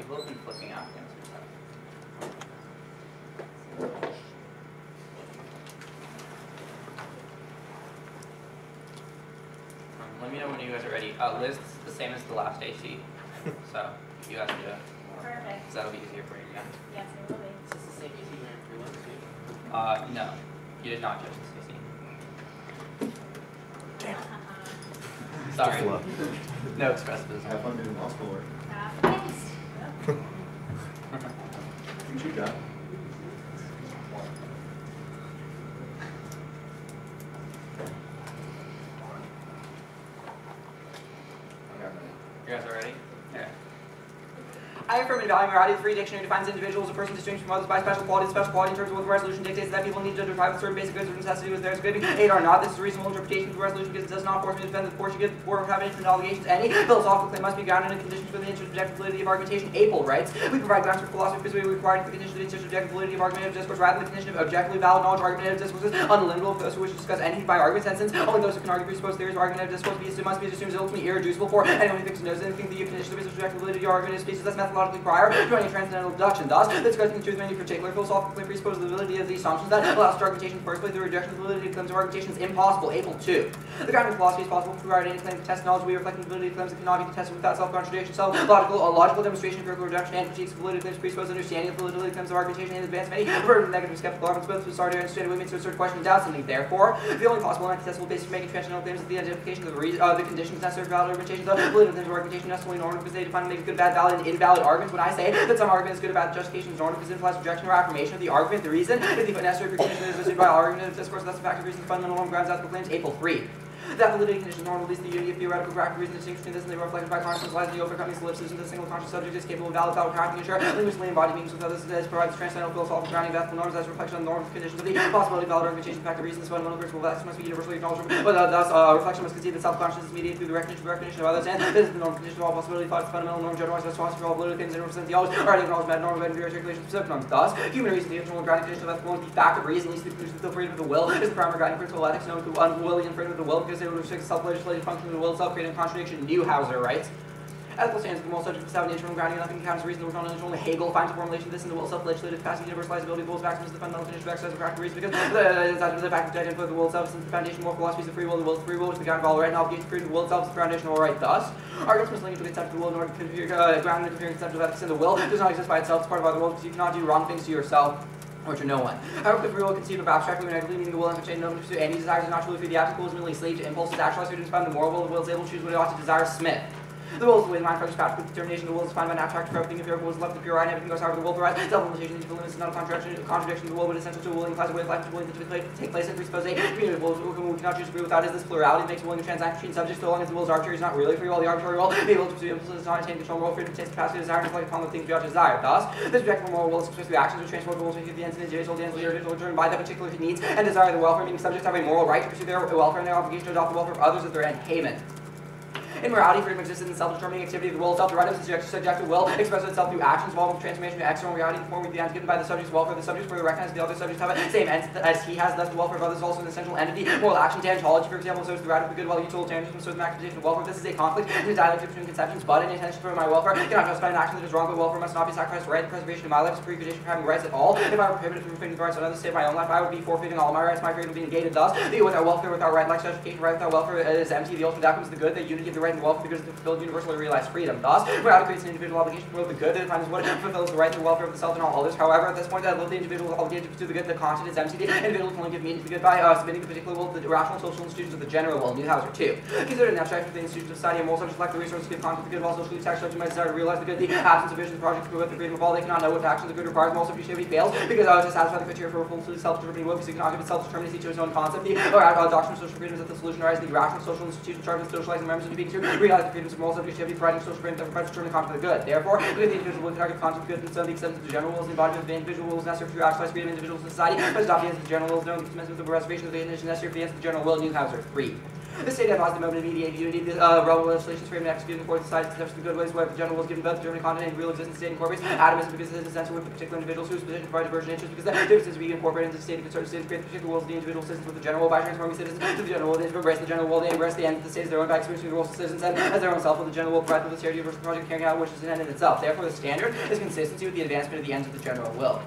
People have been flipping out against yourself. Let me know when you guys are ready. Liz, this is the same as the last AC, so you guys can do it. Perfect. So that'll be easier for you again. Yes, it will be. Is this the same AC you ran prelims too? No, you did not judge this AC. Damn. Sorry. No expressivism. Have fun doing law school work. Thanks. You got. You guys are ready? Yeah. I affirm and value morality. The free dictionary defines individuals as a person distinguished from others by special quality. The special quality in terms of what the resolution dictates that people need to deprive of certain basic goods of necessity with theirs good, aid or not. This is a reasonable interpretation of the resolution because it does not force me to defend the portion given or have any obligations. Any philosophical claim must be grounded in conditions for the interjective validity of argumentation. Apel writes, we provide grounds for philosophy because we require the condition of the interjective validity of argumentative discourse rather than the condition of objectively valid knowledge. Argumentative discourse is unlimitable for those who wish to discuss anything by arguments, and since only those who can argue presupposed theories of argumentative discourse must be assumed ultimately irreducible for anyone who thinks and knows anything. The condition of the interjective validity of argumentative species that's methodologically prior to any transcendental deduction. Thus, discussing the truth of any particular philosophical claim presupposes the validity of the assumptions that allows for argumentation in the first place. The rejection of the validity of claims of argumentation is impossible. Apel 2. The ground of philosophy is possible to provide any claim to test knowledge. We reflect the validity of claims that cannot be contested without self-contradiction. So, logical demonstration of critical reduction and critiques of validity of claims presuppose understanding of the validity of claims of argumentation in advance of any verdict of negative skeptical arguments, both to start to understand what means to assert question and doubt something. Therefore, the only possible and contestable basis for making transcendental claims is the identification of the conditions necessary for valid argumentation. The validity of claims of argumentation necessarily normative because they define and make good, bad, valid, and invalid arguments. When I say that some argument is good or bad, justification is normative because it implies rejection or affirmation of the argument. The reason is the necessary for condition is assumed by argumentative discourse. That's the fact of reason, fundamental norm grounds ethical claims. Apel 3. That validity condition normal leads to the unity of theoretical practical reason distinction between this and they were reflected by consciousness lies in the overcoming solipsism that a single conscious subject is capable of valid thought crafting and sure linguistically embodied meanings with others as provides transcendental philosophical grounding of ethical norms as reflection on the normative conditions of the possibility of valid argumentation. The fact of reason is fundamental principle of ethics must be universally acknowledged, but thus reflection must concede that self-consciousness is mediated through the recognition of others, and this is the norm condition of all possibility thought is the fundamental norm generalized response for all validity claims and represent the always already acknowledged meta norm of and articulation of specific norms. Thus, human reason, the internal grounding condition of ethical norms, the fact of reason leads to the conclusion that the freedom of the will is the primary guiding principle of ethics known to unwilling infringement of the will because they would restrict self-legislative function of the will itself, creating a contradiction. Neuhauser writes, ethical standards of the moral subject without an internal grounding, nothing counts reason, which only Hegel finds a formulation of this in the will itself, legislative capacity, universalizability of the will's maximus is the fundamental condition of exercise of practical reason, because the fact that identify the will itself is the foundation of moral philosophy is the free will, the will is the free will, which is the ground of all right, and obligation to prove the will itself is the foundation of all right. Thus, arguments must link to the concept of the will in order to ground and interfering concept of ethics, and the will does not exist by itself, it's part of other world, because you cannot do wrong things to yourself or to no one. However, the free will conceived of abstractly and negatively, meaning the will and contain no to pursue any desires is not truly free. The abstract will is merely slave to impulses, actualized to define the moral will. The will is able to choose what it ought to desire. Smith. The will is the way the mind functions practical determination. The will is defined by an abstract for everything. If your will is left to pure right and everything goes however the will provides. Self-limitation needs to limits is not a contradiction of the will, but essential to a will implies a way of life which willing to take place and presuppose a community of wills whom we cannot choose to agree without. Is this plurality makes willing to transact between subjects so long as the will is arbitrary is not really free will. The arbitrary will be able to pursue impulses does not attain control. Moral freedom takes capacity to desire and reflect upon the things we ought to desire. Thus, this objective moral will is expressed through actions which transform the will to achieve the ends of the individual, the ends of the individual driven by that particular needs and desire of the welfare, meaning subjects have a moral right to pursue their welfare and their obligation to adopt the welfare of others as their end. Haman. In morality, freedom exists in the self-determining activity of the will itself. The right of the subjective will expresses itself through actions involving transformation to external reality in the form of the ends given by the subject's welfare. The subjects further recognize the other subjects have the same ends as he has, thus the welfare of others is also an essential entity. Moral action, deontology, for example, so is the right of the good, while utilitarianism so is the maximization of welfare. This is a conflict in the dialectic between conceptions, but an intention for my welfare cannot justify an action that is wrong, but welfare must not be sacrificed for right. The preservation of my life is precondition for having rights at all. If I were prohibited from infringing the rights of others to save my own life, I would be forfeiting all my rights. My freedom would be negated. Thus, the without welfare, without right, like justification, right without welfare is empty. The ultimate outcome is the good, the unity of the right and the welfare, because it fulfills universally realized freedom. Thus, morality creates an individual obligation to promote the good that defines what it fulfills the right and the welfare of the self and all others. However, at this point, that the individual is obligated to pursue the good, the content is empty. The individual can only give meaning to the good by submitting the particular will to the rational social institutions of the general will. Neuhauser 2. Considered an abstraction of the institutions of society, and moral subjects lack the resources to give content to the good, while socially taxed subjects might desire to realize the good. The absence of vision, the project to promote the freedom of all, they cannot know what action the good requires. Moral subjectivity fails because to satisfy the criteria for a fully self-determining will, because it cannot give its self-determinacy to its own concept. The doctrine of social freedom is that the solution arises in the rational social institutions charged with socializing members and being to realize the freedoms of moral subjectivity, providing social freedom that provides determining content of the good. Therefore, the individual will target content of good and so the extent of the general will is the embodiment of the individual will is necessary to actualize freedom of individuals in society, but adopt the ends of the general will is known to commence with the reservation of the condition necessary for the ends of the general will. Neuhauser 3. The state advised the moment of mediated unity, the relevant legislation is framed and executed in accordance with society steps to the good ways where the general will is given both determining content and real existence state incorporates atomism because it is essential with the particular individuals whose position provide diversion interest because the differences be incorporated into the state of concern state to create the particular wills of the individual citizens with the general by transforming citizens to the general will. They embrace the general will, they embrace the end of the state as their own by experiencing the rules of citizens and as their own self with the general will provide for the shared universal project carrying out which is an end in itself. Therefore, the standard is consistency with the advancement of the ends of the general will.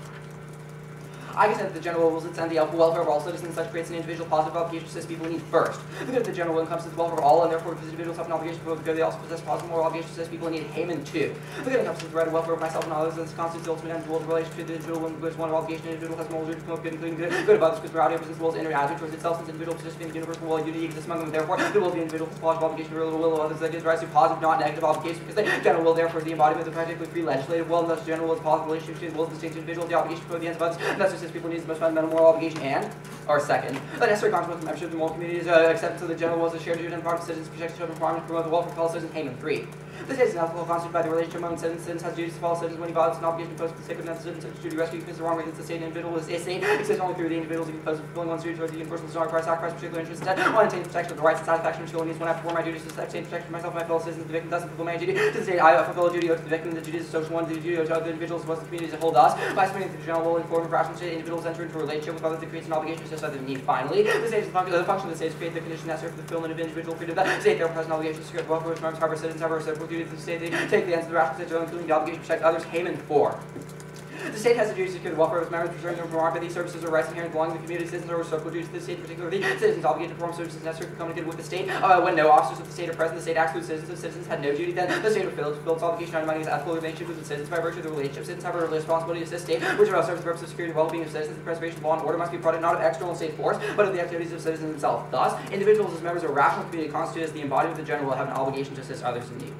I consent that the general will extend the welfare of all citizens, such creates an individual positive obligation to assist people in need first. The good of the general will encompasses the welfare of all, and therefore because individuals have an obligation to promote the good, they also possess positive moral obligation to assist people in need. Haman 2. The good encompasses the right of welfare of myself and others, and this constitutes the ultimate end of the will of relation to the individual, when the one of obligation, the individual has moral duty to promote good, including good of others, because morality represents the will's inner attitude towards itself, since individual participating in the universal will of unity exists among them. Therefore, the will of the individual has positive obligation to the will of others that gives rise to positive, not negative obligation, because the general will therefore is the embodiment of the practically free legislative will, and thus the general will is positive relationship between the will of the distinct individual, the obligation to promote the ends of others, and thus assist people in need is the most fundamental moral obligation, and, or second, the necessary consequence of membership of the moral community is acceptance of the general will as a shared duty and part of citizens, protect children, farmers, promote the welfare of fellow citizens. Haman 3. The state is an ethical constituted by the relationship among citizens. Citizens has duties to follow citizens when he violates an obligation imposed for the sake of another citizen, such as duty to rescue, because the wrong reasons the state and individual is a state exists only through the individuals imposed fulfilling one's duty towards the universal desire requires sacrifice particular interests instead. One attains protection of the rights and satisfaction of children needs when I perform my duties to obtain protection for myself and my fellow citizens. The victim doesn't fulfill my duty to the state. I fulfill a duty owed to the victim. The duty is a social one. The duty owed to other individuals was the community as a whole does. By submitting to the general will in form of rational state, individuals enter into a relationship with others that creates an obligation to assist other need. Finally, the state is the function of the state is to create the condition necessary for the fulfillment of individual freedom. The state therefore has an obligation to secure the welfare of members, however, citizens have a reciprocal duty to the state. They take the ends of the rational state, including the obligation to protect others. Haman 4. The state has a duty to secure the welfare of its members, preserving them from harm, but these services are rights inherent belonging to the community. Citizens are reciprocal duties to the state, particularly the citizens obligated to perform services necessary for common good with the state. When no officers of the state are present, the state acts with citizens. If citizens had no duty, then the state would fulfill its obligation undermining its ethical relationship with the citizens by virtue of the relationship. Citizens have a responsibility to assist state, which serves the purpose of security and well-being of citizens. The preservation of law and order must be brought in not of external state force, but of the activities of citizens themselves. Thus, individuals as members of a rational community constituted as the embodiment of the general will have an obligation to assist others in need.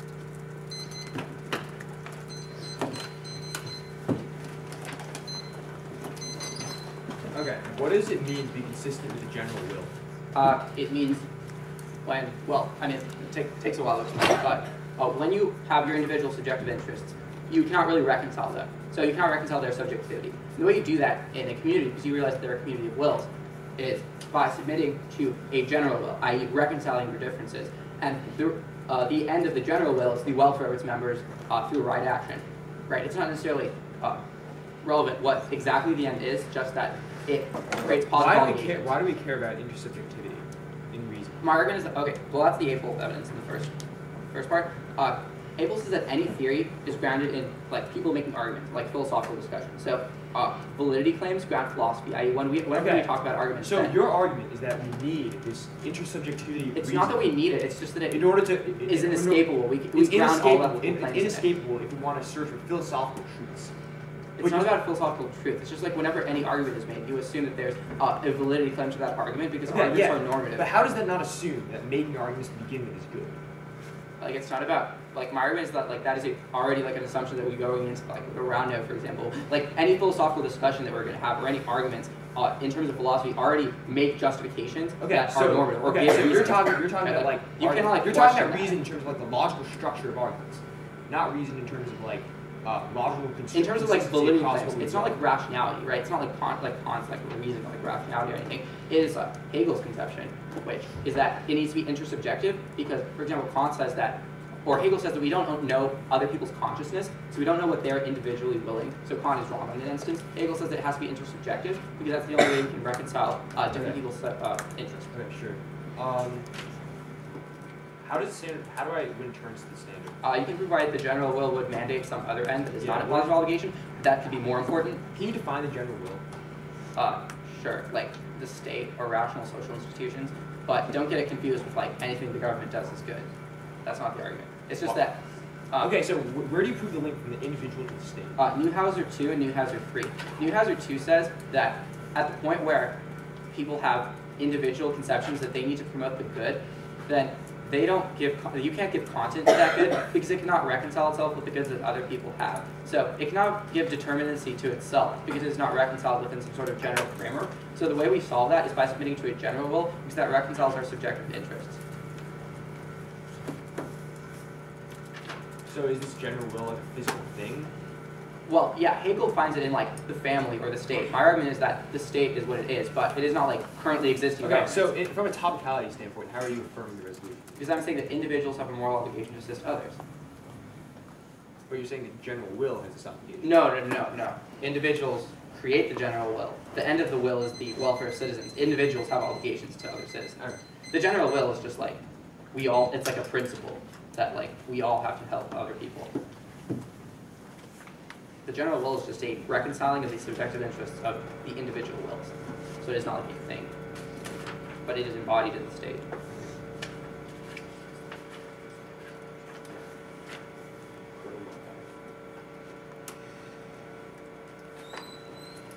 Okay, what does it mean to be consistent with the general will? It means when, well, I mean, it takes a while to explain, but when you have your individual subjective interests, you cannot really reconcile them. So you cannot reconcile their subjectivity. And the way you do that in a community, because you realize that they're a community of wills, is by submitting to a general will, i.e. reconciling your differences. And the end of the general will is the welfare of its members through right action. Right? It's not necessarily relevant what exactly the end is, just that it creates positive obligations. Why do we care about intersubjectivity in reason? My argument is that, okay, well that's the Abel evidence in the first part. Abel says that any theory is grounded in like people making arguments, like philosophical discussion. So validity claims ground philosophy, i.e. whenever we talk about arguments. So your argument is that we need this intersubjectivity. It's not that we need it, it's just that it in order to is inescapable. We it's ground all levels of it's claims inescapable if we want to search for philosophical truths. It's not about philosophical truth. It's just like whenever any argument is made, you assume that there's a validity claim to that argument because arguments are normative. But how does that not assume that making arguments to begin with is good? Like it's not about like my argument is that like that is already like an assumption that we going into like a round note, for example. Like any philosophical discussion that we're going to have or any arguments in terms of philosophy already make justifications that are normative. Or so you're talking about like you can like you're talking about reason in terms of like the logical structure of arguments, not reason in terms of like. Logical in terms of like validity claims, it's not like rationality, right? It's not like Kant's like reason or like rationality or anything. It is Hegel's conception, which is that it needs to be intersubjective because, for example, Kant says that, or Hegel says that we don't know other people's consciousness, so we don't know what they're individually willing. So Kant is wrong in that instance. Hegel says that it has to be intersubjective because that's the only way we can reconcile different people's interests. Okay, sure. How do I win terms to the standard? You can provide the general will would mandate some other end that is not a positive obligation. That could be more important. Can you define the general will? Sure, like the state or rational social institutions, but don't get it confused with like anything the government does is good. That's not the argument. It's just that. Okay, so where do you prove the link from the individual to the state? Neuhauser 2 and Neuhauser 3. Neuhauser 2 says that at the point where people have individual conceptions that they need to promote the good, then they don't give, you can't give content to that good because it cannot reconcile itself with the goods that other people have. So it cannot give determinacy to itself because it's not reconciled within some sort of general framework. So the way we solve that is by submitting to a general will because that reconciles our subjective interests. So is this general will like a physical thing? Well, yeah, Hegel finds it in like the family or the state. My argument is that the state is what it is, but it is not like currently existing. Okay, so from a topicality standpoint, how are you affirming the resolution? Because I'm saying that individuals have a moral obligation to assist others. But you're saying that general will has this obligation. No. Individuals create the general will. The end of the will is the welfare of citizens. Individuals have obligations to other citizens. Alright. The general will is just like, it's like a principle that like we all have to help other people. The general will is just a reconciling of the subjective interests of the individual wills. So it is not like a thing, but it is embodied in the state.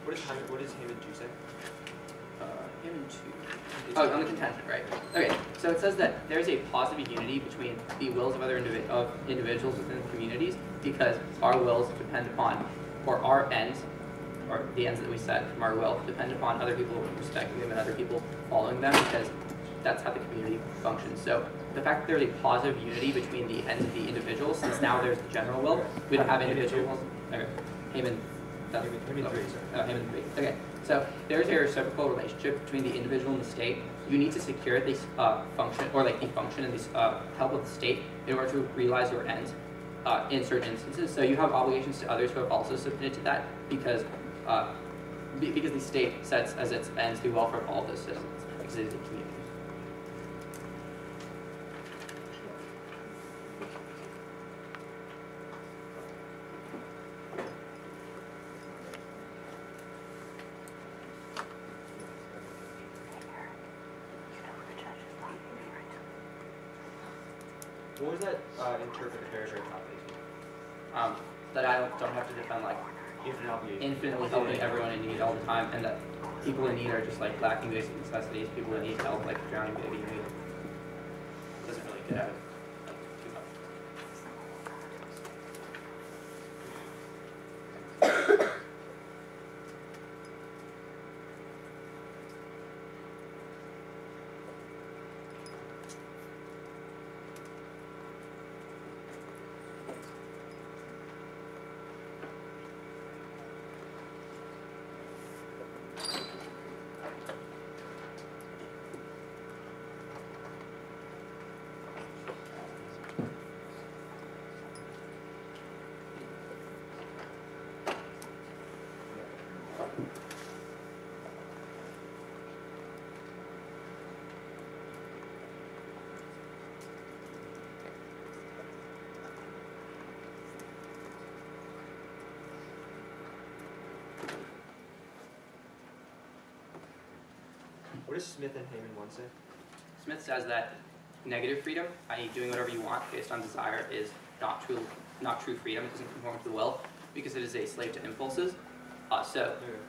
What does Hammond 2 say? Hammond 2. Oh, on the contention, right. Okay, so it says that there's a positive unity between the wills of other individuals within communities because our wills depend upon, or our ends, or the ends that we set from our will, depend upon other people respecting them and other people following them because that's how the community functions. So the fact that there's a positive unity between the ends of the individuals, since now there's the general will, we don't have individual wills. Okay, Hammond 3, sorry. Oh, Hammond 3. Okay, so there's a reciprocal relationship between the individual and the state. You need to secure this function, or like the function and this help of the state in order to realize your ends in certain instances. So you have obligations to others who have also submitted to that because the state sets as its ends the welfare of all of those citizens because it is a community. What was that interpret the very top page? That I don't have to defend like Infinite obligation. infinitely helping everyone in need all the time, and that people in need are just like lacking basic necessities. People in need help, like drowning baby in need. Doesn't really get out of too much. What does Smith and Hammond 1 say? Smith says that negative freedom, i.e. doing whatever you want based on desire, is not true freedom. It doesn't conform to the will because it is a slave to impulses.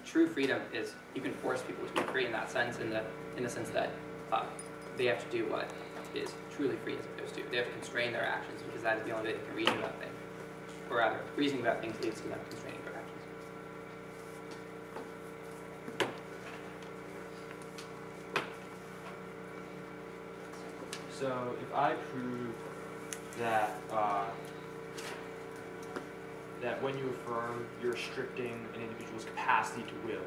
True freedom is you can force people to be free in that sense, in the sense that they have to do what is truly free as opposed to. They have to constrain their actions because that is the only way they can reason about things. Or rather, reasoning about things leads to them constraining their actions. So if I prove that that when you affirm, you're restricting an individual's capacity to will,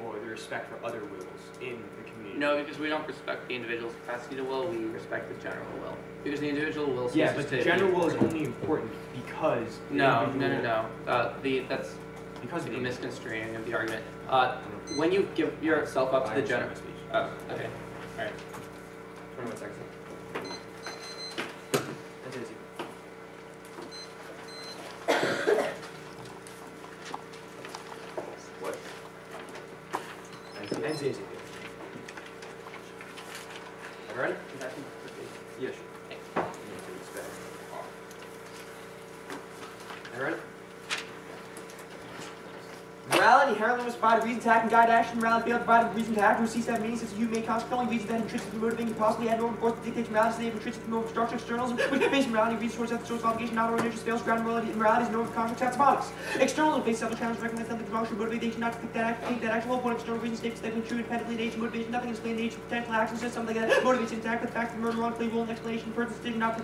or the respect for other wills in the community. No, because we don't respect the individual's capacity to will, we respect the general will. Because the individual will Yeah, but the general will is only important because No. That's because the of the misconstruing of the argument. When you give yourself up to the general speech. Oh, okay. Alright. 21 seconds. That's easy. What? That's easy. Ready? Yeah, sure. Okay. Alright? Well, morality inherently must provide a reason to act and guide action. Morality failed to provide a reason to act, or cease to have meaning since a human conscious controlling reasons that intrinsically motivating and possibly add normal force that dictates morality, save intrinsic normal structure externals, which base morality, reason source at the source of obligation, not ordinary interest fails, ground morality is normal contract satisfies. External and face self-challenge recognize something wrong should motivate the agent not to take that action. Whole point external reason states that true independently the agent motivation, nothing explains the agent's potential actions, just something that motivates him to act. The fact that the murder wrong play role in explanation of the person's decision not to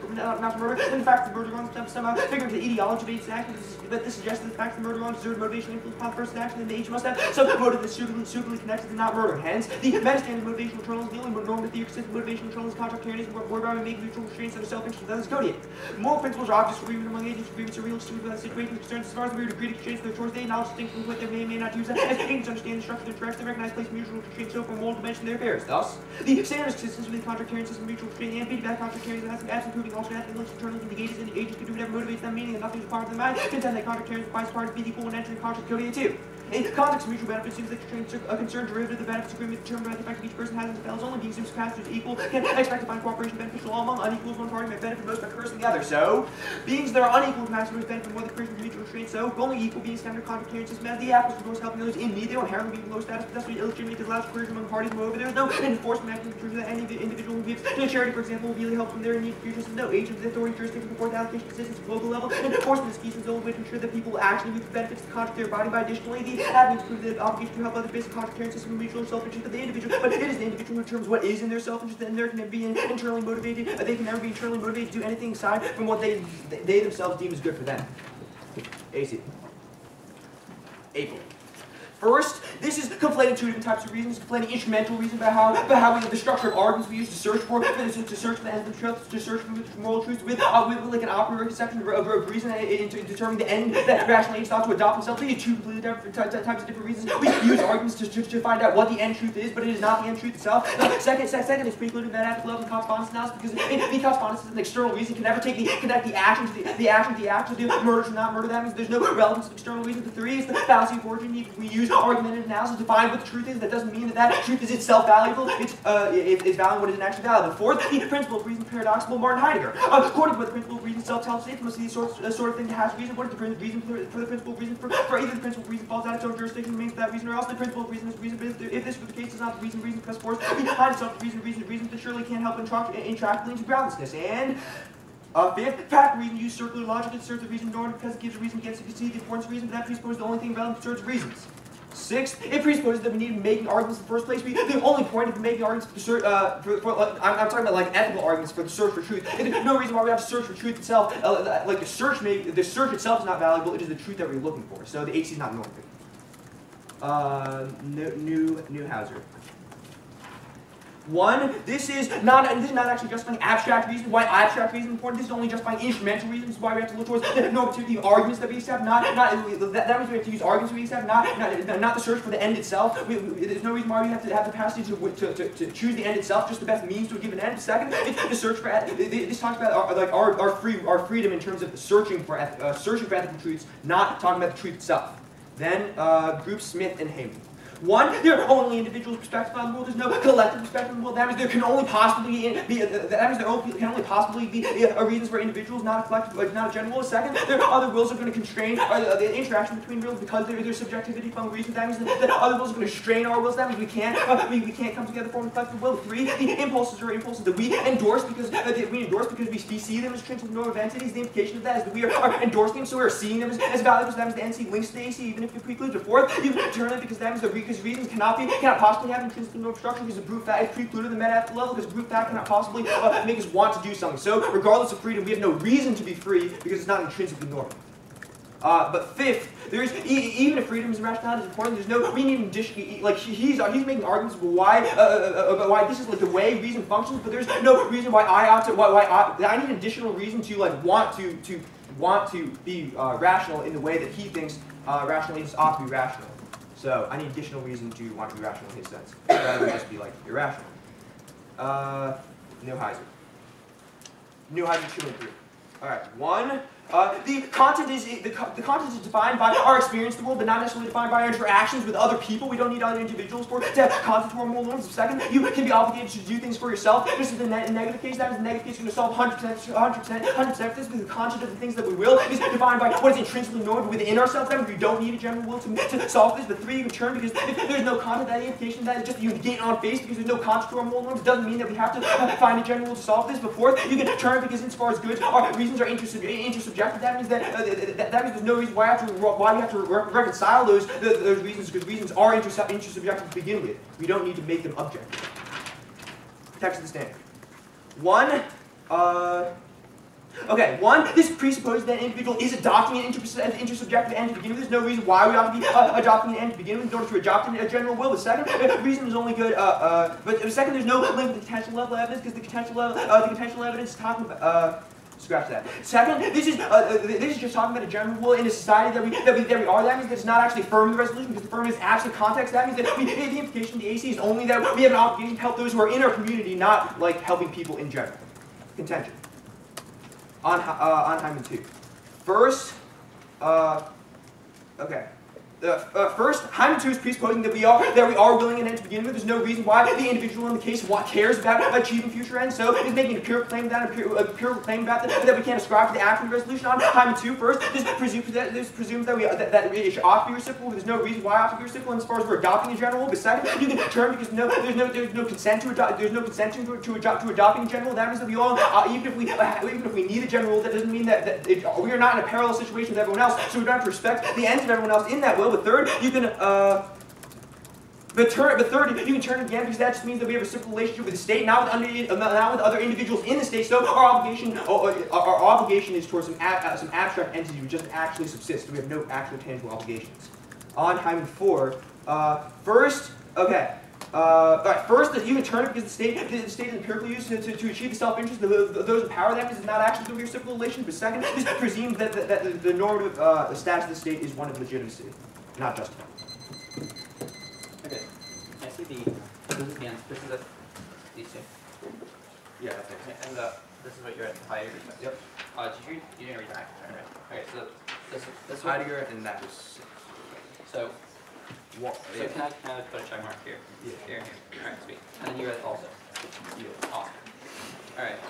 murder, and the fact that the murder wrong somehow figure into the ideology of the agent's action, but this suggests that the fact that the murder wrong deserves motivation influence upon the person's action, and the agent must have some motive that's suitably connected to not murder. Hence, the metastandard motivational internal is the only normative theory consistent motivational internal is contractarianism, whereby we make mutual restraints that are self-interest that is codiated. Moral principles are objects for agreement among agents, agreements are real exchange with situation concerns as far as the weird degree to exchange their choice, they acknowledge distinction with what they may not use that. As agents understand the structure of their directs, they recognize place mutual restraint so for moral dimension their affairs. Thus, the standard is consistent with the contractarian system of mutual restraint and feedback contractarianism has some absent proving alternate ethics internally can negate and the agents can do whatever motivates them, meaning that nothing is a part of the mind. Contend that contractarianism requires parties to be equal and enter in contract codiated too. In context of mutual benefits, seems that a concerned derivative of the benefits agreement determined by the fact that each person has themselves only being seems capacity is equal, can expect to find cooperation beneficial all among unequals. One party may benefit most by cursing the other. So, beings that are unequal capacity most benefit more than person from mutual restraint. So, only equal beings standard contractarian system as the apples for most helping others in need. They will inherently be low status, but that's what illegitimate because allows coercion among parties. Moreover, there is no enforcement mechanism to ensure that any individual who gives to a charity, for example, will really help from their in need for future. No agent of the authority jurisdiction before the allocation of assistance at global level. And enforcement is key to the only way to ensure that people will actually reap the benefits of the contract they are abiding by. Additionally, the avenues prove that obligation to help others based on contractarian system of mutual self-interest of the individual, but it is the individual who determines what is in their self-interest, and they can never be internally motivated. They can never be internally motivated to do anything aside from what they themselves deem is good for them. AC. April. First, this is conflating two different types of reasons. Conflating instrumental reasons about how the structure of arguments we use to search for the ends of the truth, to search for moral truths with like an a priori conception of reason in determining the end that rational agents ought to adopt themselves. These are two completely different types of different reasons. We use arguments to find out what the end truth is, but it is not the end truth itself. Second is precluded that after level correspondence analysis because the correspondence is an external reason can never connect the action to the action to the act. So the murder should not murder. That means there's no relevance of external reason. The three is the fallacy of origin. We use argumentative analysis to find what the truth is. That doesn't mean that truth is itself valuable. It's valuable when it isn't actually valuable. Fourth, the principle of reason paradoxical. Martin Heidegger. According to what the principle of reason self-tells states, must be the sort of thing that has reason. What is the reason for the principle of reason? For either the principle of reason falls out of its own jurisdiction remains for that reason, or else the principle of reason is reason. But if this were the case, is not the reason press force behind itself. Reason, but surely can't help intractably into groundlessness. And fifth, fact reason use circular logic to search the reason norm because it gives a reason against to concede the importance of reason, but that presupposes the only thing relevant to search reasons. Sixth, it presupposes that we need making arguments in the first place. The only point of making arguments I'm talking about like ethical arguments for the search for truth. And there's no reason why we have to search for truth itself. Like the search itself is not valuable. It is the truth that we're looking for. So the HC is not normative. Neuhauser. One, this is not actually justifying abstract reasons. Why abstract reasons is important? This is only justifying instrumental reasons. Why we have to look towards the normativity of arguments that we accept. That means we have to use arguments we accept, not the search for the end itself. There's no reason why we have to have the capacity to choose the end itself, just the best means to a given end. Second, it's the search for. This talks about our freedom in terms of searching for ethical truths, not talking about the truth itself. Then group Smith and Heyman. One, there are only individuals' perspective on the world. There's no collective perspective on the world. That means there can only possibly be reasons for individuals, not a collective, like not a general will. Second, there are other wills that are going to constrain the interaction between wills because there's subjectivity from reason. That means that other wills are going to strain our wills. That means we can't come together form a collective will. Three, the impulses that we endorse because we see them as intrinsic normative entities. The implication of that is that we are endorsing them, so we're seeing them as valuable. So that means the NC links to AC, even if it precludes it. Fourth, you determine it because that means because reasons cannot possibly have intrinsic normative structure because the brute fact is precluded at the meta level because brute fact cannot possibly make us want to do something. So regardless of freedom, we have no reason to be free because it's not intrinsically normal. But fifth, there's even if freedom and rationality is important, there's no we need addition like he's making arguments about why this is like the way reason functions, but there's no reason why I need additional reason to like want to be rational in the way that he thinks rational agents ought to be rational. So I need additional reason to want to be rational in his sense, rather than just be like irrational. Neuhauser 2 and 3. All right, one. The content is defined by our experience in the world, but not necessarily defined by our interactions with other people. We don't need other individuals to have content to our moral norms. Second, you can be obligated to do things for yourself. This is the negative case. That is the negative case. You're going to solve 100% of this, because the content of the things that we will is defined by what is intrinsically normed within ourselves. That means we don't need a general will to solve this. But 3, you can turn, because if there's no content, that implication that is just you negate on face because there's no content to our moral norms. It doesn't mean that we have to find a general will to solve this. But 4th, you can turn, because insofar as goods, our reasons are intersubjective. That means that there's no reason why we have to reconcile those reasons, because reasons are intersubjective to begin with. We don't need to make them objective. Text of the standard. 1. Okay, 1, this presupposes that an individual is adopting an intersubjective end to begin with. There's no reason why we ought to be adopting an end to begin with in order to adopt a general will. But 2nd, reason is only good, but 2nd, there's no link with the potential level of evidence, because the potential evidence is talking about, scratch that. 2nd, this is just talking about a general will in a society that we are. That means that it's not actually affirming the resolution, because affirming is absent context. That means that the implication of the AC is only that we have an obligation to help those who are in our community, not like helping people in general. Contention. On Hyman 2. First, okay. First, Hyman 2 is presupposing that we are willing an end to begin with. There's no reason why the individual in the case cares about achieving future ends. So it's making a pure claim about that we can't ascribe to the act of the resolution. On Hyman 2, first, this presumes that it ought to be reciprocal. There's no reason why it ought to be reciprocal as far as we're adopting a general will. But 2nd, you can turn, because there's no consent to adopting a general. That means that we all, even if we need a general will, that doesn't mean that we are not in a parallel situation with everyone else. So we don't have to respect the ends of everyone else in that will. But 3rd, you can you can turn again, because that just means that we have a reciprocal relationship with the state, not with other individuals in the state. So our obligation is towards some abstract entity which doesn't actually subsist. We have no actual tangible obligations. On Hyman 4, first, okay. First, you can turn it because the state is empirically used to achieve the self-interest of those in power. That means it's not actually a reciprocal relation. But 2nd, this presumes that the normative status of the state is one of legitimacy, not justified. Okay. I see this is the end. This is these 2. Yeah, that's it. Okay, and this is what you're at Heidegger. Yep. You didn't read that, right? Okay, so this Heidegger, and that was 6. So. What? So can I put a check mark here? Yeah. Here. All right, sweet. And then you read also. Yeah. Awesome. All right.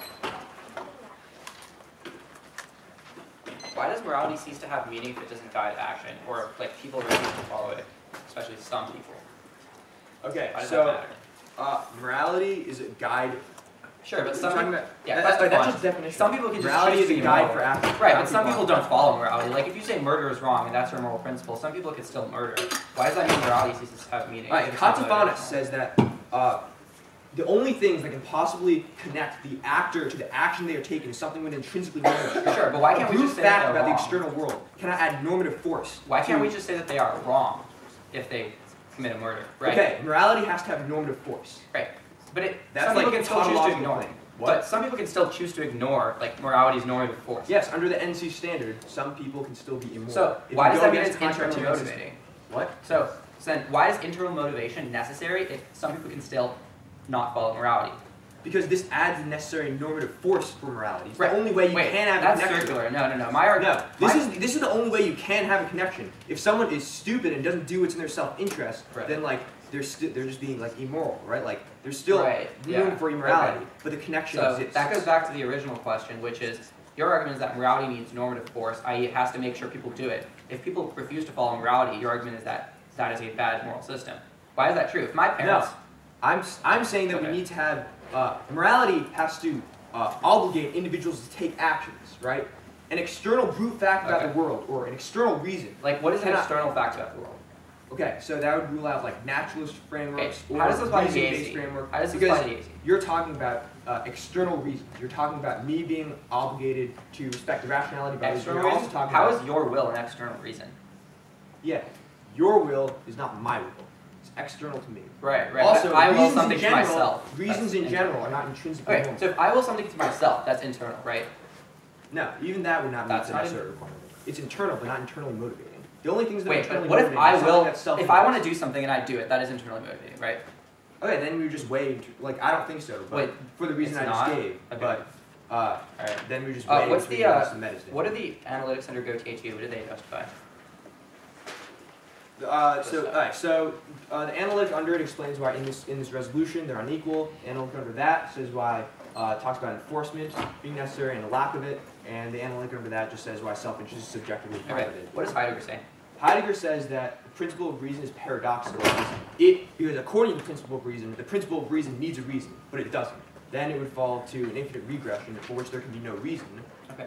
Why does morality cease to have meaning if it doesn't guide action, or like people refuse to follow it, especially some people? Okay, Why does so that matter? morality is a guide. Sure, but some talking about, yeah, that's just definition. Some people can just morality is a guide for action. Right, but some people don't follow morality. Like if you say murder is wrong and that's your moral principle, some people can still murder. Why does that mean morality ceases to have meaning? All right, Katsafanis says that the only things that can possibly connect the actor to the action they are taking is something with intrinsically normative. Sure, but why can't we just say fact that they're about wrong? the external world cannot add normative force. Why can't we just say that they are wrong if they commit a murder? Right. Okay, morality has to have normative force. Right. But That's some like people can still choose to tautological ignore it. thing. What? But some people can still choose to ignore like morality's normative force. Yes, under the NC standard, some people can still be immoral. So If why you does go that mean it's against internally contract motivating? What? So then why is internal motivation necessary if some people can still not follow morality? Because this adds the necessary normative force for morality. It's Right. the only way you can have a that's connection. circular. No. My argument. No, this is the only way you can have a connection. If someone is stupid and doesn't do what's in their self-interest, Right. then like they're just being like immoral, right? Like there's still Right, room yeah. for immorality, Okay. but the connection So exists. that goes back to the original question, which is your argument is that morality needs normative force, i.e. it has to make sure people do it. If people refuse to follow morality, your argument is that that is a bad moral system. Why is that true? If my parents... No, I'm saying that Okay. we need to have morality has to obligate individuals to take actions, right? An external brute fact about Okay. the world or an external reason. Like, what is an Cannot- external fact about the world? Okay, so that would rule out like naturalist frameworks Okay, how does this apply to reason-based AC? framework. How does this because apply to AC? you're talking about external reasons. You're talking about me being obligated to respect the rationality of others. External You're also reason? talking How about is your will an external reason? yeah, your will is not my will. It's external to me. Right. Also, But I will reasons something in to general, myself. reasons That's in internal. general are not intrinsically Okay, normal. so if I will something to myself, that's internal, right? No, even that would not meet That's the not necessary requirement. It's internal, but not internally motivating. The only things that are Wait, but internally what if motivating I is something will, that's if I self-interest. want to do something and I do it, that is internally motivating, right? Okay, then you're just way, like, I don't think so, but Wait, for the reason it's I just not? gave. Okay. But Then we're just What's waiting the, for the rest of the metas. what are the analytics under GoTHU? What do they justify? The analytic under it explains why in this resolution they're unequal. Analytic under that says why talks about enforcement being necessary and the lack of it, and the analytic under that just says why self-interest is subjectively Okay. piloted. What does Heidegger say? Heidegger says that the principle of reason is paradoxical because according to the principle of reason needs a reason, but it doesn't. Then it would fall to an infinite regression for which there can be no reason,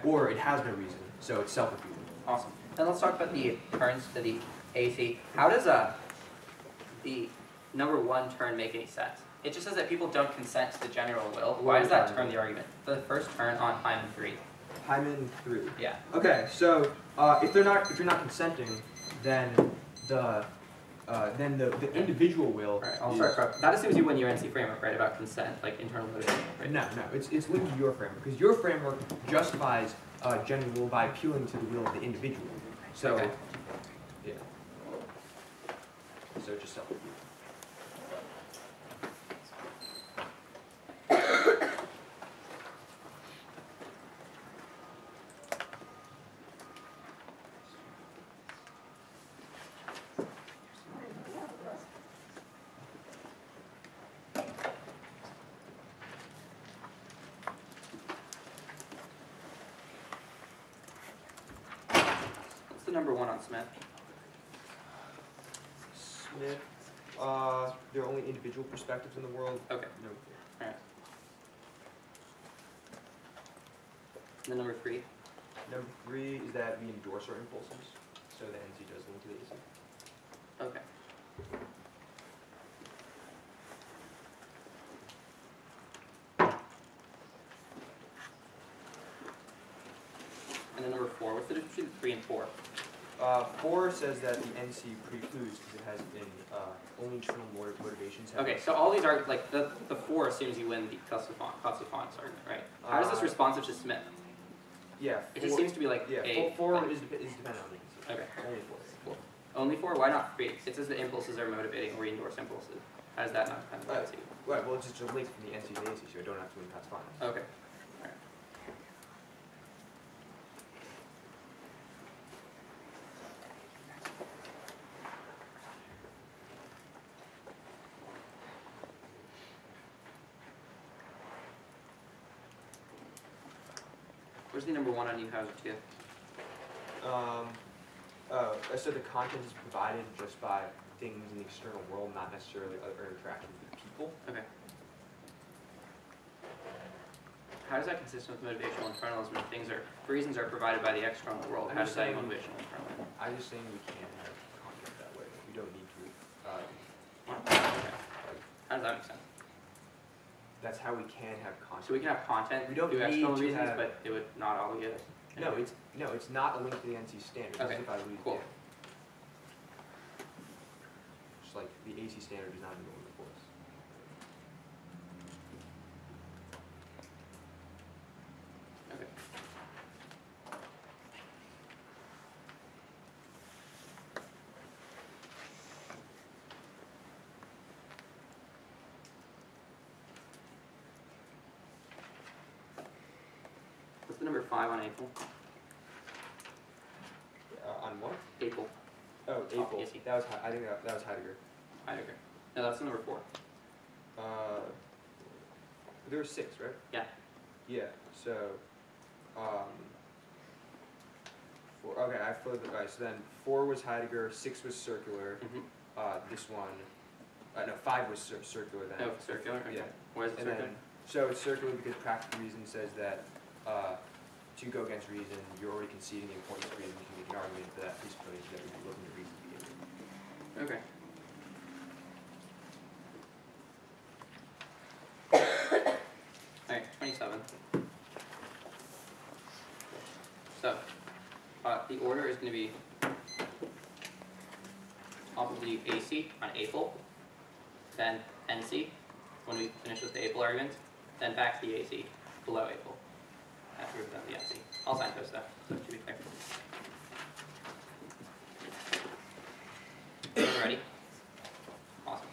or it has no reason, so it's self-refuting. Awesome. Then let's talk about the turns to the AC. How does the number 1 turn make any sense? It just says that people don't consent to the general will. Why does that turn the argument? The first turn on Hyman 3. Hyman 3. Yeah. Okay, so if you're not consenting, then the individual will. All right, I'll start from. That assumes you win your NC framework, right? About consent, like internal motivation. Right? No, it's linked to your framework because your framework justifies general will by appealing to the will of the individual. So, Okay. yeah. So just self. What's the number 1 on Smith? Smith. There are only individual perspectives in the world. Okay. No. All right. And the number 3. Number 3 is that we endorse our impulses, so the NC does link to the AC. Okay. And then number 4. What's the difference between 3 and 4? 4 says that the NC precludes because it has only internal motivations. Okay, so all these are like the 4 assumes you win the Katsufonics argument, right? How is this responsive to Smith? Yeah. It just seems to be like a 4 is dependent on the NC. Okay. Only 4. Only 4? Why not 3? It says the impulses are motivating or we endorse impulses. How does that not depend on the NC? Right. Well, it's just a link from the NC to the AC, so I don't have to win Katsufonics. Okay. Alright. Where's the number 1 on Newhouser 2? I said the content is provided just by things in the external world, not necessarily other interactions with people. Okay. How does that consistent with motivational internalism when reasons are provided by the external world? How does that equal motivational internalism? I'm just saying we can't have content that way. We don't need to. Okay. How does that make sense? That's how we can have content. So we can have content We don't through external need to reasons, have- but it would not obligate us. No, it's not a link to the NC standard. Okay, If I lose, cool. yeah. Just like the AC standard is not in the force. Okay. What's the number 5 on April? On what? April. Oh, April. AC. That was I think that was Heidegger. Heidegger. No, that's the number 4. There were 6, right? Yeah. Yeah. So, okay, I flipped it. Right. So then 4 was Heidegger, 6 was circular. Mm-hmm. This one, no, 5 was circular then. Oh, circular? Okay. Yeah. Why is it And circular? then, so it's circular because practical reason says that to go against reason, you're already conceding the importance of reason. You can make an argument for that presuppose that we're looking at reason to begin with. Okay. Alright, 27. So, the order is going to be off of the AC on April, then NC when we finish with the April argument, then back to the AC below April after we've done the NC. I'll signpost that, so to be clear. Everyone ready? Awesome.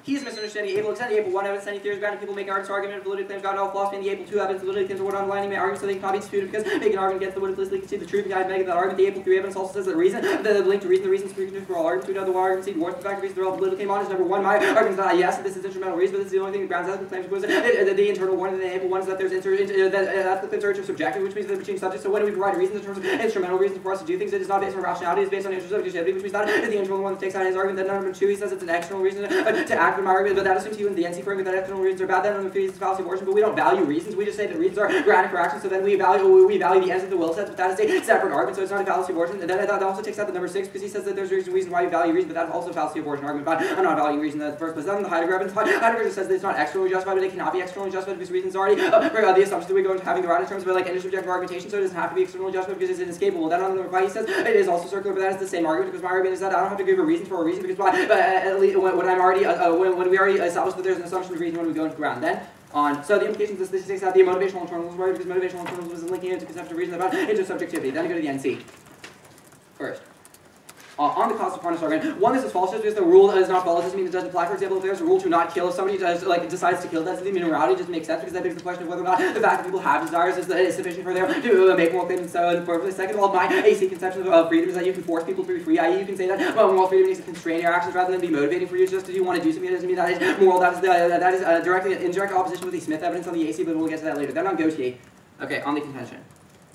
He is misunderstanding Able extend the Able 1 evidence, any theories grounded people making arguments, argument, validity claims, God, no philosophy, and the Able 2 evidence, validity claims, or what underlining arguments so they cannot be disputed because make an argument against the would implicitly concede the truth behind making that argument. The Able 3 evidence also says that reason, the link to reason, the reasons for all arguments, to another argument, see, warrants the fact of reason, the relevant political claim on is number 1. My argument is that yes, this is instrumental reason, but this is the only thing that grounds that the claims was the internal one and the Able 1 is that there's that the claims are intersubjective, which means that between subjects. So when we provide reasons in terms of instrumental reasons for us to do things, it is not based on rationality, it's based on intersubjectivity, which means that is the internal one that takes out his argument. Then number 2, he says it's an external reason to act with my argument, but that assumes he wins the NC for argument that external reasons are bad. Then number 3 is fallacy of origin, but we don't value reasons. We just say that reasons are grounded for action. So then we value the ends of the will sets, but that is a separate argument, so it's not a fallacy of origin. And then that also takes out the number 6 because he says that there's a reason why you value reason, but that's also a fallacy of origin argument. But I'm not valuing reason in the first place. Then the Heidegger evidence, Heidegger just says that it's not externally justified, but it cannot be externally justified because reasons already the assumption that we go into having the right in terms of like intersubjective argumentation, so it doesn't have to be externally justified because it's inescapable. Then on the number 5 he says it is also circular, but that is the same argument because my argument is that I don't have to give a reason for a reason because at least when I'm already when we already established that there's an assumption of reason when we go into ground. Then on so the implications of this takes out the motivational internals right because motivational internals is linking into conception of reason about intersubjectivity. Then I go to the NC first. On the cost of harness argument, one, this is false just because the rule is not false. Doesn't mean it doesn't apply. For example, if there's a rule to not kill, if somebody does, decides to kill, that doesn't mean morality just makes sense because that begs the question of whether or not the fact that people have desires is sufficient for them to make moral claims. So, for second of all, my AC conception of freedom is that you can force people to be free. I.e., you can say that moral freedom needs to constrain your actions rather than be motivating for you. Just because you want to do something, it doesn't mean that is moral. That is directly in direct opposition with the Smith evidence on the AC, but we'll get to that later. Then on Gautier. Okay, on the contention.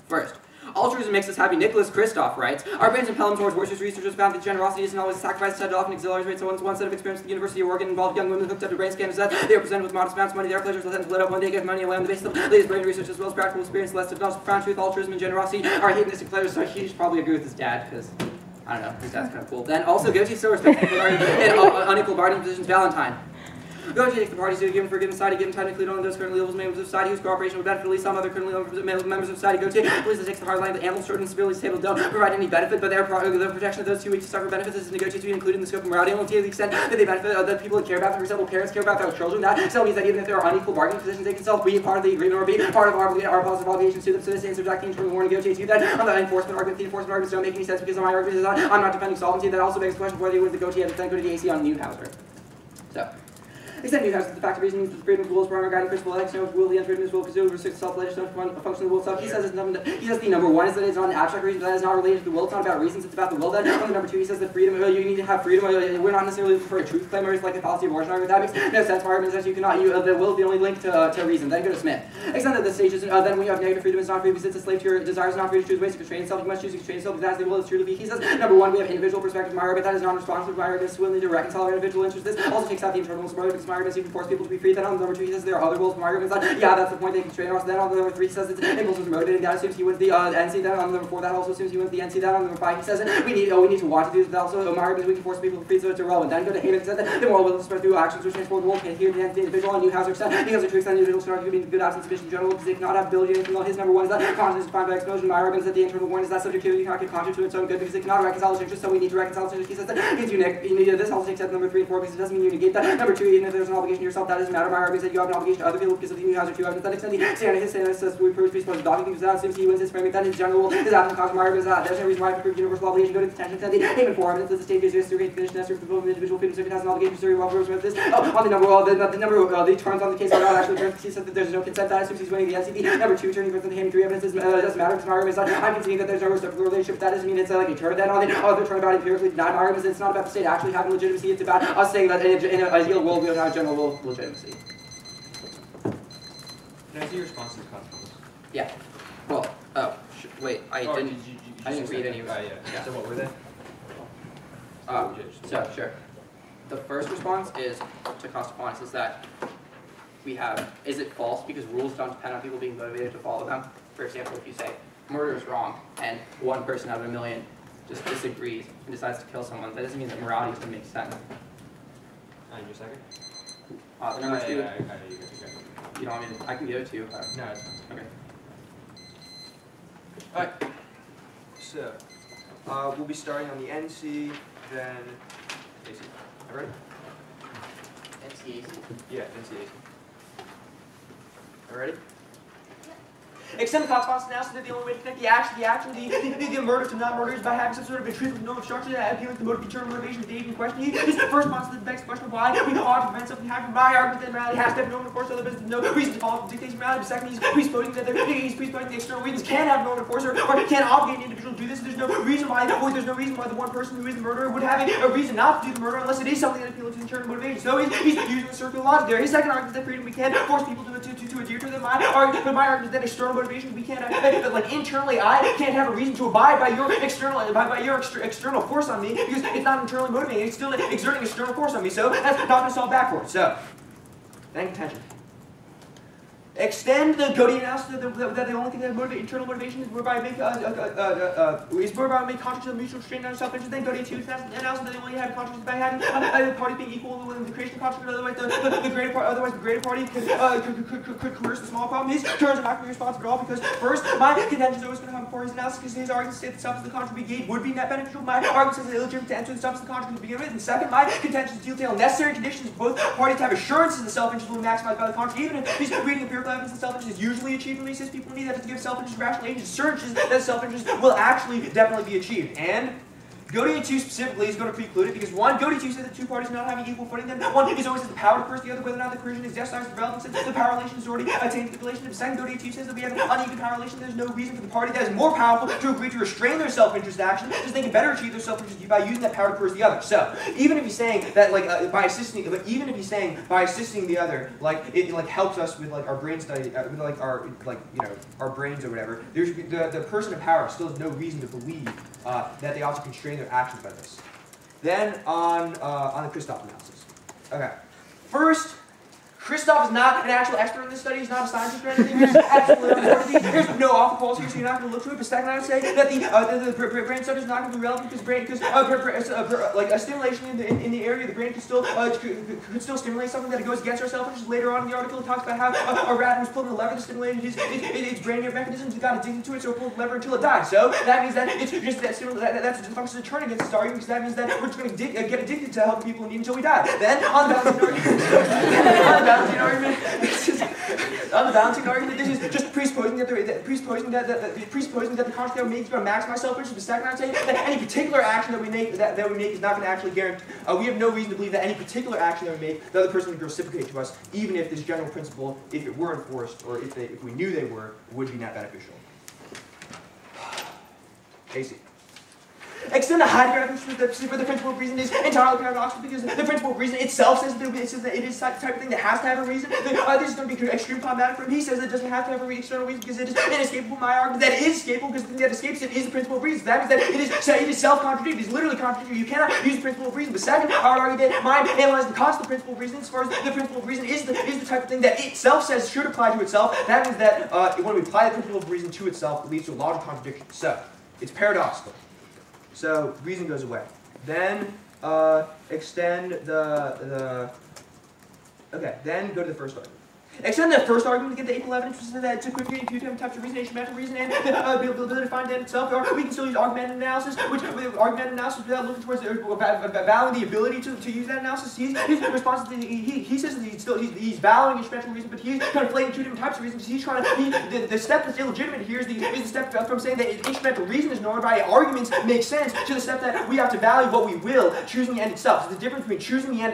First. Altruism makes us happy. Nicholas Kristoff writes, our brains impel them towards virtuous researchers found that generosity isn't always a sacrifice, set off and exhilarates. So one set of experiments at the University of Oregon involved young women hooked up to brain scans that they were presented with modest amounts of money. Their pleasures let them split up one day, give money away on the basis of latest brain research as well as practical experience. Less of profound truth, altruism, and generosity are hedonistic pleasures. So he should probably agree with his dad because I don't know, his dad's kind of cool. Then also Gautier still respects unequal bargaining positions. Valentine. Gautier takes the parties to a given for a given society, given time to include only those currently members of society whose cooperation would benefit at least some other currently members of society. Gautier believes it takes the hard line that animals, children, and civilians table don't provide any benefit, but their protection of those too weak to suffer benefits is negotiated to be included in the scope of morality only to the extent that they benefit the people that care about them. For example, parents care about their children. That still means that even if there are unequal bargaining positions, they can still be part of the agreement or be part of our positive obligations to them. So this answers that from the warning Gautier to that on the enforcement argument. The enforcement arguments don't make any sense because my argument is that I'm not defending solvency. That also begs the question of whether you would the Gautier and then go to the AC on Newhouser. So. Extend Newhouser, the fact of reasoning means the freedom of the will is primary guiding principle. X no will the unfreedom of will because it restricts self-legislation a function of the will itself. He says the number 1 is that it's not an abstract reason, but that is not related to the will. It's not about reasons, it's about the will. Then on the number 2, he says that freedom, you need to have freedom. We're not necessarily looking for a truth claim or it's like a fallacy of origin argument. That makes no sense. My argument is that you cannot. The will is the only link to reason. Then go to Smith. Extend at this stage, then we have negative freedom is not free because it's a slave to your desires, not free to choose ways to constrain itself. You must choose to constrain yourself because that's the will is true to be. He says number 1, we have individual perspective. My argument that is non-responsive. My argument is willing to reconcile our individual interests. This also takes out the internal because my argument is you can force people to be free. Then on the number 2 he says there are other wills. My argument is that yeah, that's the point, they constrain us. Then on the number 3 he says it's impulses motivating. That assumes he wins the NC. Then on the number 4 that also assumes he wins the NC. Then on the number 5 he says we need to want to do this. But also my argument is we can force people to be free, so it's irrelevant. Then go to Heyman and says that the moral will is spread through actions which transform the will. Here the individual and Newhouser extend because the true extent individuals can argue being good absence of sufficient general because they cannot have ability or anything. His number 1 is that consciousness is defined by explosion. My argument is that the internal one is that subjectivity cannot get conscious to its own good because it cannot reconcile its interests. So we need to reconcile its interests. He says that it's unique. This also takes out number 3 and 4 because it doesn't mean you negate that. Number 2, even if there's an obligation to yourself, that doesn't matter. My argument is that you have an obligation to other people because of the Newhouser 2 evidence. That extends the standard his standard says we prove presupposed adopting because that assumes he wins his framing. Then his general will is absent cause. My argument is that there's no reason why I prove universal obligation. Go to contention. Extend the Heyman 4 evidence that the state gives you a great condition necessary for fulfilling individual freedom. So if it has an obligation to serve well with this. On the number the terms on the case are not actually terms. He says that there's no consent. That assumes he's winning the NCD. Number 2, turning from the Heyman 3 evidence doesn't matter because my argument is that I'm conceding that there's no reciprocal relationship. That doesn't mean it's like a turn. Then on the other turn about empirically denied. My argument is it's not about the state actually having legitimacy. It's about us saying that in an ideal world we don't have general will legitimacy. Can I see your response to the consequences? Yeah. Well, wait, I didn't read any of it. So what were they? So, sure. The first response is to cost of honest is that we have, is it false because rules don't depend on people being motivated to follow them? For example, if you say murder is wrong and 1 person out of 1,000,000 just disagrees and decides to kill someone, that doesn't mean that morality is going to make sense. And your second? The number 2. You don't want me to, I can give it to you. No, it's fine. Okay. Alright. So, we'll be starting on the NC, then AC. All right? NCAC. Yeah, NC AC. All ready? Extend the consequence analysis that the only way to connect the action, the murder to non-murder is by having some sort of intrinsic no obstruction that appealing to the motive, internal motivation of the agent in question. This is the first response to the next question of why we ought to prevent something happening. My argument that morality has to have normative force, other business no reason to follow the dictates of morality. But second, he's presupposing that the external reasons can have normative force or can obligate an individual to do this. There's no reason why the one person who is the murderer would have a reason not to do the murder unless it is something that appeals to internal motivation. So he's using the circular logic there. His second argument is that freedom we can force people to adhere to them. My argument is that external motivation we can't like internally I can't have a reason to abide by your external force on me because it's not internally motivating. It's still exerting external force on me. So that's not going to solve backwards. So, then contention. Extend the Godin analysis that the only thing that motivates internal motivation is whereby I make conscious of mutual restraint and self-interest. Then Godin 2 analysis that they only have consciousness by having the party being equal within the creation of consciousness. Otherwise the greater party could coerce the small problem. His terms are not going to be responsible at all because first, my contention is always going to have before his analysis because his argument states that substance of the contract we gave would be net beneficial. My argument says it's illegitimate to enter the substance of the contract to begin with. And second, my contention is detail necessary conditions for both parties to have assurances that the self-interest will be maximized by the contract, even if he's reading empirical evidence that self-interest is usually achieved when he says people need that to give self-interest rational agents assurances that self-interest will actually definitely be achieved. And Godin 2 specifically is going to preclude it because one, Godin 2 says that two parties not having equal footing, then one is always has the power to curse the other whether or not the coercion is exercised the relevance the power relation is already attained to the relation. The second, Godin 2 says that we have an unequal power relation. There's no reason for the party that is more powerful to agree to restrain their self-interest action because they can better achieve their self-interest by using that power to coerce the other. So even if he's saying that by assisting the other, like it like helps us with like our brain study, with like our our brains or whatever, there's the person in power still has no reason to believe that they ought to constrain their actions by this. Then on the Christoph analysis. Okay. First, Christoph is not an actual expert in this study. He's not a scientist or anything. He's absolutely there's no awful calls here, so you're not going to look to it. But second, I would say that the brain study is not going to be relevant because like a stimulation in the area of the brain could still stimulate something that goes against ourselves. Which is later on in the article, it talks about how a rat was pulling the lever that stimulated its brain mechanisms. He got addicted to it, so it pulled the lever until it died. So that means that it's just that's just a function of turn against this argument because that means that we're just going to get addicted to helping people in need until we die. Then on the balancing argument, this is just presupposing that the contract that we make is going to maximize self-interest. The second, I'd say that any particular action that we make is not going to actually guarantee. We have no reason to believe that any particular action that we make, the other person would reciprocate to us, even if this general principle, if it were enforced or if we knew they were, would be not beneficial. AC. Extend the Heidegger definition for the principle of reason is entirely paradoxical because the principle of reason itself says that it is the type of thing that has to have a reason. This is going to be extreme problematic for him. He says it doesn't have to have an external reason because it is inescapable. My argument that it is escapable because the thing that escapes it is the principle of reason. That means that it is self-contradictory. It is literally contradictory. You cannot use the principle of reason. But second, I would argue that my analyzing the cost of the principle of reason as far as the principle of reason is the type of thing that itself says should apply to itself. That means that when we apply the principle of reason to itself, it leads to a logical contradiction. So, it's paradoxical. So reason goes away. Then extend then go to the first argument. Extend the first argument to get the equal evidence, which is that it's equivalent to two different types of reason, asymmetric reason, and the ability to find that itself. Or we can still use augmented analysis, without looking towards valuing the ability to use that analysis. His response is he says that he's valuing asymmetric reason, but he's conflating two different types of reasons. He's trying to the step that's illegitimate here is the step from saying that instrumental reason is normed by arguments make sense to the step that we have to value what we will, choosing the end itself. So the difference between choosing the end